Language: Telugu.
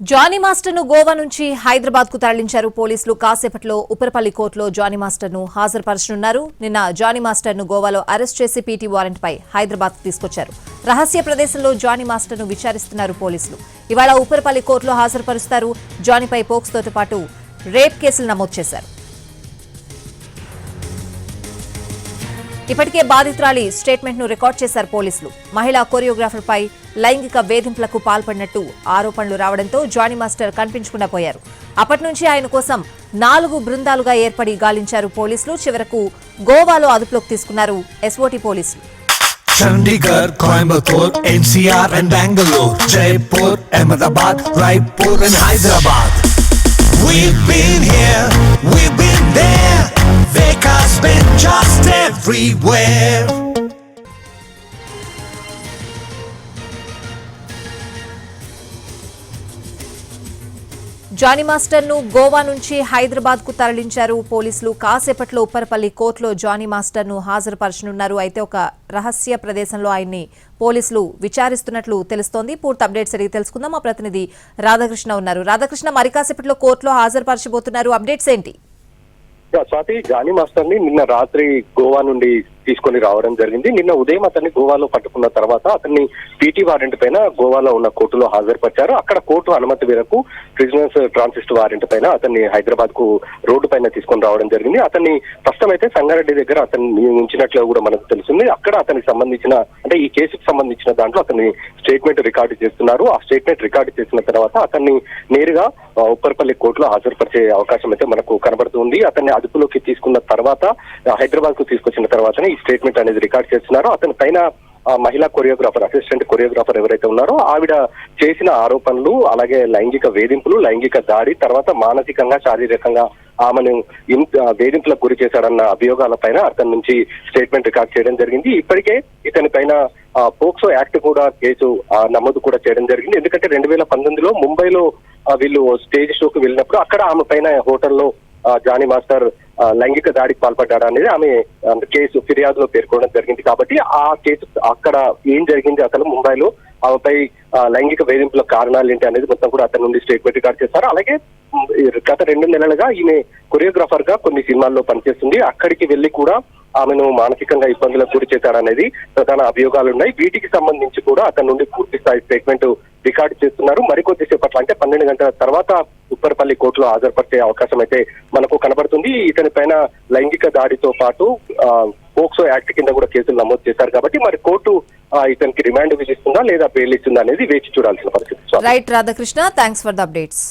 జానీ మాస్టర్ ను గోవా నుంచి హైదరాబాద్ కు తరలించారు పోలీసులు. కాసేపట్లో ఉపరపల్లి కోర్టులో జానీ మాస్టర్ ను హాజరుపరచనున్నారు. నిన్న జానీ మాస్టర్ ను గోవాలో అరెస్ట్ చేసి పీటీ వారెంట్ పై హైదరాబాద్ కు తీసుకొచ్చారు. రహస్య ప్రదేశంలో జానీ మాస్టర్ ను విచారిస్తున్నారు పోలీసులు. ఇవాళ ఉపరపల్లి కోర్టులో హాజరుపరుస్తారు. జానీపై పోక్సోతో పాటు రేప్ కేసులు నమోదు చేశారు. ఇప్పటికే బాధితురాలి స్టేట్మెంట్ ను రికార్డ్ చేశారు పోలీసులు. మహిళా కొరియోగ్రాఫర్ పై లైంగిక వేధింపులకు పాల్పడినట్టు ఆరోపణలు రావడంతో జానీ మాస్టర్ కనిపించకుండా పోయారు. అప్పటి నుంచి ఆయన కోసం 4 బృందాలుగా ఏర్పడి గాలించారు పోలీసులు. చివరకు గోవాలో అదుపులోకి తీసుకున్నారు ఎస్ఓటీ పోలీసులు. Chandigarh, Coimbatore, NCR and Bangalore, Jaipur, Ahmedabad, Raipur and Hyderabad. We've been here, we've been there. Vekas been just everywhere. Jani Master ను గోవా నుంచి హైదరాబాద్ కు తరలించారు పోలీసులు. కాసేపట్లో ఉప్పరపల్లి కోర్టులో జానీ మాస్టర్ ను హాజరుపరచనున్నారు. అయితే ఒక రహస్య ప్రదేశంలో ఆయన్ని పోలీసులు విచారిస్తున్నట్లు తెలుస్తోంది. పూర్తి అప్డేట్స్ అడిగి తెలుసుకుందాం. మా ప్రతినిధి రాధాకృష్ణ ఉన్నారు. రాధాకృష్ణ, మరి కాసేపట్లో కోర్టులో హాజరుపరచబోతున్నారు. అప్డేట్స్ ఏంటి? స్వాతి, జానీ మాస్టర్ ని నిన్న రాత్రి గోవా నుండి తీసుకొని రావడం జరిగింది. నిన్న ఉదయం అతన్ని గోవాలో పట్టుకున్న తర్వాత అతన్ని పీటీ వారెంట్ పైన గోవాలో ఉన్న కోర్టులో హాజరుపరిచారు. అక్కడ కోర్టు అనుమతి మేరకు ప్రిజనర్స్ ట్రాన్సిస్ట్ వారెంట్ పైన అతన్ని హైదరాబాద్ కు రోడ్డు పైన తీసుకొని రావడం జరిగింది. అతన్ని ప్రస్తుతం అయితే సంగారెడ్డి దగ్గర అతన్ని ఉంచినట్లు కూడా మనకు తెలుస్తుంది. అక్కడ అతనికి సంబంధించిన అంటే ఈ కేసుకు సంబంధించిన దాంట్లో అతన్ని స్టేట్మెంట్ రికార్డు చేస్తున్నారు. ఆ స్టేట్మెంట్ రికార్డు చేసిన తర్వాత అతన్ని నేరుగా ఉప్పరపల్లి కోర్టులో హాజరుపరిచే అవకాశం అయితే మనకు కనబడుతుంది. అతన్ని అదుపులోకి తీసుకున్న తర్వాత హైదరాబాద్ కు తీసుకొచ్చిన తర్వాతనే స్టేట్మెంట్ అనేది రికార్డ్ చేస్తున్నారు. అతని పైన మహిళా కొరియోగ్రాఫర్, అసిస్టెంట్ కొరియోగ్రాఫర్ ఎవరైతే ఉన్నారో ఆవిడ చేసిన ఆరోపణలు, అలాగే లైంగిక వేధింపులు, లైంగిక దాడి, తర్వాత మానసికంగా శారీరకంగా ఆమెను వేధింపులకు గురి చేశాడన్న అభియోగాల పైన అతని నుంచి స్టేట్మెంట్ రికార్డ్ చేయడం జరిగింది. ఇప్పటికే ఇతని పైన పోక్సో యాక్ట్ కూడా కేసు నమోదు కూడా చేయడం జరిగింది. ఎందుకంటే 2019లో ముంబైలో వీళ్ళు స్టేజ్ షోకి వెళ్ళినప్పుడు అక్కడ ఆమె పైన హోటల్లో జానీ మాస్టర్ లైంగిక దాడికి పాల్పడ్డా అనేది ఆమె కేసు ఫిర్యాదులో పేర్కొనడం జరిగింది. కాబట్టి ఆ కేసు అక్కడ ఏం జరిగింది, అసలు ముంబైలో ఆమెపై లైంగిక వేధింపుల కారణాలు ఏంటి అనేది మొత్తం కూడా అతని నుండి స్టేట్మెంట్ రికార్డ్ చేస్తారు. అలాగే గత 2 నెలలుగా ఈమె కొరియోగ్రాఫర్ గా కొన్ని సినిమాల్లో పనిచేస్తుంది. అక్కడికి వెళ్లి కూడా ఆమెను మానసికంగా ఇబ్బందులకు గురి చేశాడనేది ప్రధాన అభియోగాలు ఉన్నాయి. వీటికి సంబంధించి కూడా అతని నుండి పూర్తి స్థాయి స్టేట్మెంట్ రికార్డు చేస్తున్నారు. మరికొద్ది సేపట్లో అంటే 12 గంటల తర్వాత ఉప్పరపల్లి కోర్టులో హాజరుపరిచే అవకాశం అయితే మనకు కనబడుతుంది. ఇతని పైన లైంగిక దాడితో పాటు పోక్సో యాక్ట్ కింద కూడా కేసులు నమోదు చేశారు. కాబట్టి మరి కోర్టు ఇతనికి రిమాండ్ విధిస్తుందా లేదా బెయిల్ ఇస్తుందా అనేది వేచి చూడాల్సిన పరిస్థితి. Right Radhakrishna, thanks for the updates.